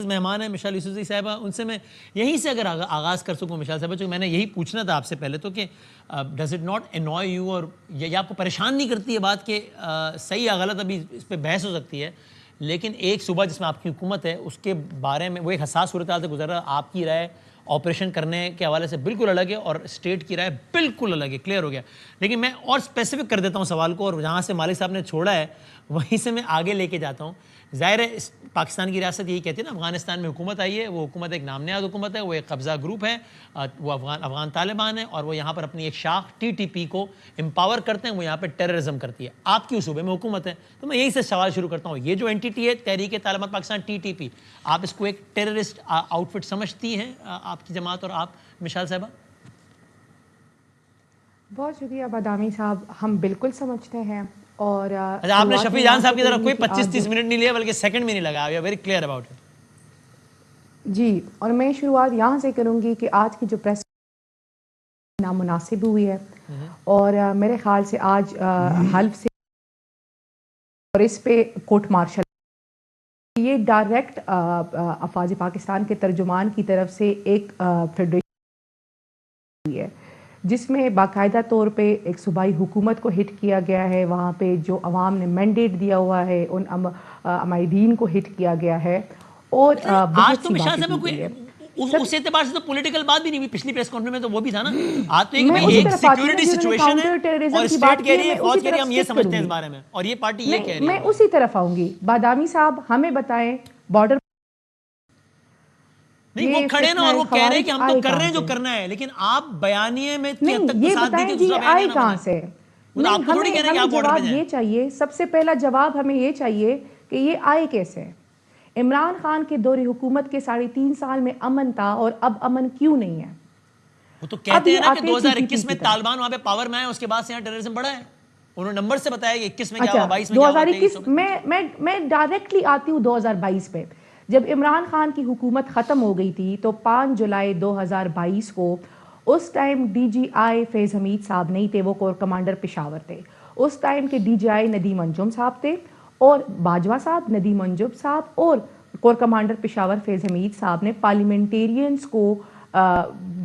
مہمان ہیں مشال یوسفزئی صاحبہ, ان سے میں یہیں سے اگر آغاز کر سکوں مشال صاحبہ, چونکہ میں نے یہی پوچھنا تھا آپ سے پہلے تو کہ does it not envoy you, اور یہ آپ کو پریشان نہیں کرتی یہ بات کہ صحیح یا غلط ابھی اس پہ بحث ہو سکتی ہے, لیکن ایک صوبہ جس میں آپ کی حکومت ہے اس کے بارے میں وہ ایک حساس صورتحال سے گزر رہا ہے, آپ کی رائے آپریشن کرنے کے حوالے سے بالکل الگ ہے اور اسٹیٹ کی رائے بالکل الگ ہے, کلیئر ہو گیا. لیکن میں اور اسپیسیفک کر دیتا ہوں سوال کو, اور جہاں سے مالک صاحب نے چھوڑا ہے وہیں سے میں آگے لے کے جاتا ہوں. ظاہر ہے پاکستان کی ریاست یہی کہتی ہے نا, افغانستان میں حکومت آئی ہے, وہ حکومت ایک نام نہاد حکومت ہے, وہ ایک قبضہ گروپ ہے, وہ افغان طالبان ہے, اور وہ یہاں پر اپنی ایک شاخ ٹی ٹی پی کو امپاور کرتے ہیں, وہ یہاں پہ ٹیررزم کرتی ہے. آپ کی صوبے میں حکومت ہے, تو میں یہی سے سوال شروع کرتا ہوں, یہ جو اینٹیٹی ہے تحریک Taliban Pakistan T T P, آپ اس کو ایک ٹیررسٹ آؤٹ فٹ سمجھتی ہیں آپ کی جماعت اور آپ مشال صاحبہ؟ بہت شکریہ بادامی صاحب, ہم بالکل سمجھتے ہیں. اور آپ نے شفیع جان صاحب کی طرح کوئی 25-30 منٹ نہیں لیا, بلکہ سیکنڈ میں نہیں لگا, we are very clear about it. جی, اور میں شروعات یہاں سے کروں گی کہ آج کی جو پریس نامناسب ہوئی ہے, اور میرے خیال سے آج حلف سے اور اس پہ کورٹ مارشل, یہ ڈائریکٹ افواج پاکستان کے ترجمان کی طرف سے ایک فیڈریشن ہوئی ہے, جس میں باقاعدہ طور پہ ایک صوبائی حکومت کو ہٹ کیا گیا ہے, وہاں پہ جو عوام نے مینڈیٹ دیا ہوا ہے ان عمائدین کو ہٹ کیا گیا ہے, اور بہت سی باتیں کی گئی ہے. اس اعتبار سے تو پولیٹیکل بات بھی نہیں ہوئی پچھلی پریس کانفرنس میں, تو وہ بھی تھا نا, آج تو ایک سیکیورٹی سچویشن ہے اور اسٹیٹ کہہ رہی ہے, فوج کہہ رہی ہے ہم یہ سمجھتے ہیں اس بارے میں, اور یہ پارٹی یہ کہہ رہی ہے. میں اسی طرف آؤں گی. بادامی صاحب ہمیں بتائیں بارڈر نہیں, وہ کھڑے نا اور وہ کہہ رہے ہیں کہ ہم تو کر رہے ہیں جو کرنا ہے, لیکن آپ بیانیے میں یہ بتائیں جی آئے کہاں سے؟ ہمیں جواب یہ چاہیے, سب سے پہلا جواب ہمیں یہ چاہیے کہ یہ آئے کیسے. عمران خان کے دور حکومت کے 3.5 سال میں امن تھا, اور اب امن کیوں نہیں ہے؟ وہ تو کہتے ہیں نا کہ 2021 میں طالبان وہاں پہ پاور میں آئے, اس کے بعد سے یہاں ٹیررزم بڑھا ہے. انہوں نے نمبر سے بتایا کہ 21 میں کیا ہوا, 22 میں کیا ہوا, 23 میں میں ڈائریکٹلی آتی ہوں 2022 پہ. جب عمران خان کی حکومت ختم ہو گئی تھی تو 5 جولائی 2022 کو, اس ٹائم ڈی جی آئی فیض حمید صاحب نہیں تھے, وہ کور کمانڈر پشاور تھے. اس ٹائم کے ڈی جی آئی ندیم انجم صاحب تھے, اور باجوہ صاحب, ندیم انجم صاحب اور کور کمانڈر پشاور فیض حمید صاحب نے پارلیمنٹیرینز کو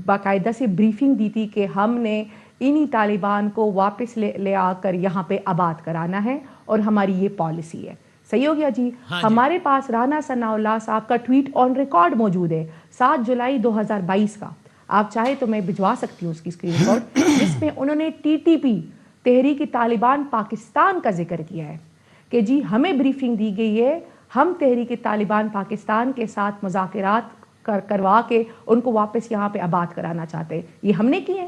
باقاعدہ سے بریفنگ دی تھی کہ ہم نے انہی طالبان کو واپس لے آ کر یہاں پہ آباد کرانا ہے, اور ہماری یہ پالیسی ہے. صحیح ہو گیا جی. ہمارے پاس رانا ثناء اللہ صاحب کا ٹویٹ آن ریکارڈ موجود ہے 7 جولائی 2022 کا, آپ چاہے تو میں بھجوا سکتی ہوں اس کی اسکرین ریکارڈ, جس میں انہوں نے ٹی ٹی پی تحریک طالبان پاکستان کا ذکر کیا ہے کہ جی ہمیں بریفنگ دی گئی ہے, ہم تحریک طالبان پاکستان کے ساتھ مذاکرات کروا کے ان کو واپس یہاں پہ آباد کرانا چاہتے ہیں. یہ ہم نے کیے,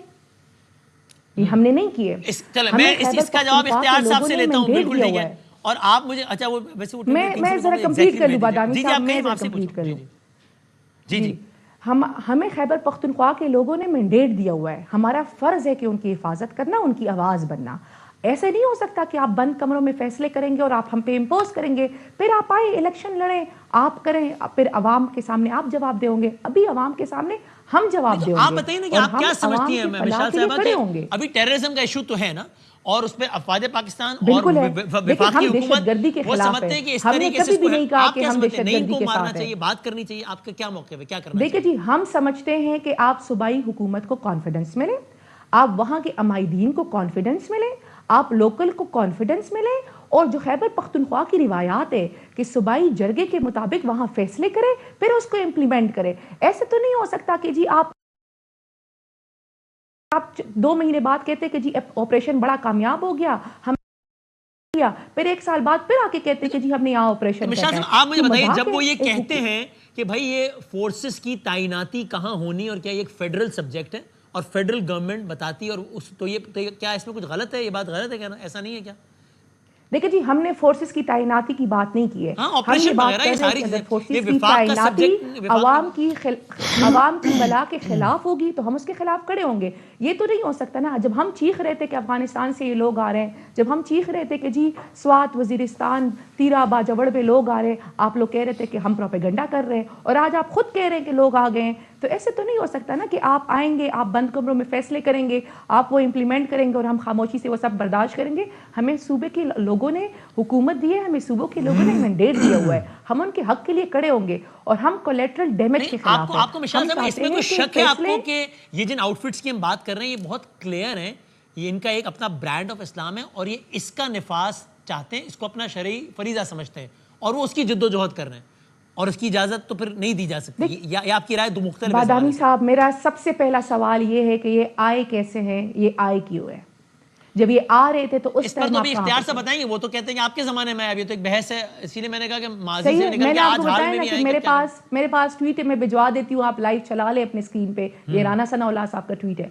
یہ ہم نے نہیں کیے. میں اس کا جواب اختیار صاحب سے لیتا ہوں, بالکل ٹھیک ہے. اور آپ مجھے اچھا وہ ویسے میں ذرا کمپلیٹ کر لوں بادامی صاحب, میں ذرا کمپلیٹ کر لوں. جی ہمیں خیبر پختونخوا کے لوگوں نے مینڈیٹ دیا ہوا ہے, ہمارا فرض ہے کہ ان کی حفاظت کرنا, ان کی آواز بننا. ایسے نہیں ہو سکتا کہ آپ بند کمروں میں فیصلے کریں گے اور آپ ہم پہ امپوز کریں گے, پھر آپ آئے الیکشن لڑیں, آپ کریں, پھر عوام کے سامنے آپ جواب دیں گے. ابھی عوام کے سامنے ہم جواب دیں گے. آپ بتائیے نا کہ آپ کیا سمجھتی ہیں مشال صاحبہ کہ ابھی ٹیررزم کا ایشو تو ہے نا, اور اس پہ افواج پاکستان اور وفاقی حکومت وہ سمجھتے ہیں کہ اس طریقے سے آپ کیا سمجھتے ہیں, نہیں ان کو مارنا چاہیے, بات کرنی چاہیے, آپ کا کیا موقف ہے, کیا کرنا چاہیے؟ دیکھیں جی, ہم سمجھتے ہیں کہ آپ صوبائی حکومت کو کانفیڈنس ملے, آپ وہاں کے عمائدین کو کانفیڈنس ملے, آپ لوکل کو کانفیڈنس ملے, اور جو خیبر پختونخوا کی روایات ہے کہ صوبائی جرگے کے مطابق وہاں فیصلے کرے, پھر اس کو امپلیمنٹ کرے. ایسے تو نہیں ہو سکتا کہ جی آپ 2 مہینے بعد کہتے کہ جی آپریشن بڑا کامیاب ہو گیا, ہم پھر 1 سال بعد پھر آ کے کہتے کہ جی ہم نے یہاں آپریشن کیا ہے. آپ مجھے بتائیے, جب وہ یہ کہتے ہیں کہ بھائی یہ فورسز کی تعیناتی کہاں ہونی, اور کیا یہ ایک فیڈرل سبجیکٹ ہے اور فیڈرل گورنمنٹ بتاتی ہے, اور تو یہ کیا اس میں کچھ غلط ہے, یہ بات غلط ہے کیا, ایسا نہیں ہے کیا؟ دیکھیں جی, ہم نے فورسز کی تعیناتی کی بات نہیں کی ہے, ہم یہ بات کر رہے ہیں کہ اگر فورسز کی تعیناتی عوام کی بلا کے خلاف ہوگی تو ہم اس کے خلاف کھڑے ہوں گے. یہ تو نہیں ہو سکتا نا. جب ہم چیخ رہے تھے کہ افغانستان سے یہ لوگ آ رہے ہیں, جب ہم چیخ رہے تھے کہ جی سوات, وزیرستان, تیرا باجوڑ پہ لوگ آ رہے ہیں, آپ لوگ کہہ رہے تھے کہ ہم پروپیگنڈا کر رہے ہیں, اور آج آپ خود کہہ رہے ہیں کہ لوگ آ گئے ہیں. تو ایسے تو نہیں ہو سکتا نا کہ آپ آئیں گے, آپ بند کمروں میں فیصلے کریں گے, آپ وہ امپلیمنٹ کریں گے اور ہم خاموشی سے وہ سب برداشت کریں گے. ہمیں صوبے کے لوگوں نے حکومت دی ہے, ہمیں صوبوں کے لوگوں نے مینڈیٹ دیا ہوا ہے, ہم ان کے حق کے لیے کھڑے ہوں گے اور ہم کولیٹرل ڈیمیج کے خلاف ہیں. آپ کو مشال صاحب اس میں کوئی شک ہے آپ کو کہ یہ جن آؤٹ فٹس کی ہم بات کر رہے ہیں یہ بہت کلیئر ہیں, یہ ان کا ایک اپنا برانڈ آف اسلام ہے اور یہ اس کا نفاذ چاہتے ہیں, اس کو اپنا شرعی فریضہ سمجھتے ہیں اور وہ اس کی جد و جہد کر رہے ہیں اور اس کی اجازت تو پھر نہیں دی جا سکتی. یا آپ کی رائے دو مختلف ہے. بادامی صاحب, میرا سب سے پہلا سوال یہ ہے کہ یہ آئے کیسے ہیں, یہ آئے کیوں ہے؟ جب یہ آ رہے تھے تو اس پر تو ابھی اختیار سے بتائیں گے, وہ تو کہتے ہیں کہ آپ کے زمانے میں ابھی تو ایک بحث ہے, اسی لیے میں نے کہا کہ ماضی سے نکل کے آج حال میں بھی آئیں. میرے پاس ٹویٹ ہے, میں بھجوا دیتی ہوں, آپ لائیو چلا لیں اپنے اسکرین پہ, یہ رانا ثناء اللہ صاحب کا ٹویٹ ہے.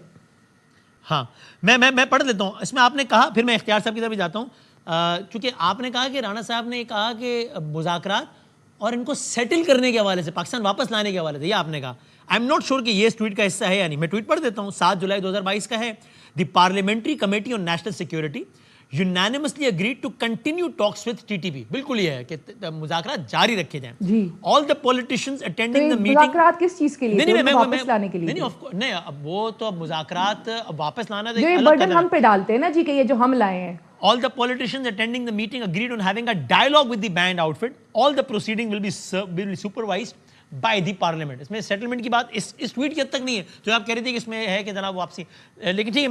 ہاں میں پڑھ لیتا ہوں. اس میں آپ نے کہا, پھر میں اختیار صاحب کی طرف بھی جاتا ہوں, چونکہ آپ نے کہا کہ رانا صاحب نے کہا کہ مذاکرات اور ان کو سیٹل کرنے کے حوالے سے, پاکستان واپس لانے کے حوالے سے, یہ آپ نے کہا. آئی ایم ناٹ شیور کہ یہ اس ٹویٹ کا حصہ ہے یا نہیں. میں ٹویٹ پڑھ دیتا ہوں. 7 جولائی 2022 کا ہے. The parliamentary committee on national security unanimously agreed to continue talks with TTP. بالکل یہ ہے کہ مذاکرات جاری رکھے جائیں. All the politicians attending the meeting. مذاکرات کس چیز کے لیے؟ واپس لانے کے لیے. نہیں, اب وہ تو مذاکرات واپس لانا جو یہ برڈن ہم پہ ڈالتے ہیں نا جی کہ یہ جو ہم لائے ہیں. All the politicians attending the meeting agreed on having a dialogue with the banned outfit. All the proceeding will be supervised by the parliament. اس میں سیٹلمنٹ کی بات اس ٹویٹ کی حد تک نہیں ہے جو آپ کہہ رہی تھی کہ اس میں ہے کہ جناب واپسی, لیکن ٹھیک ہے.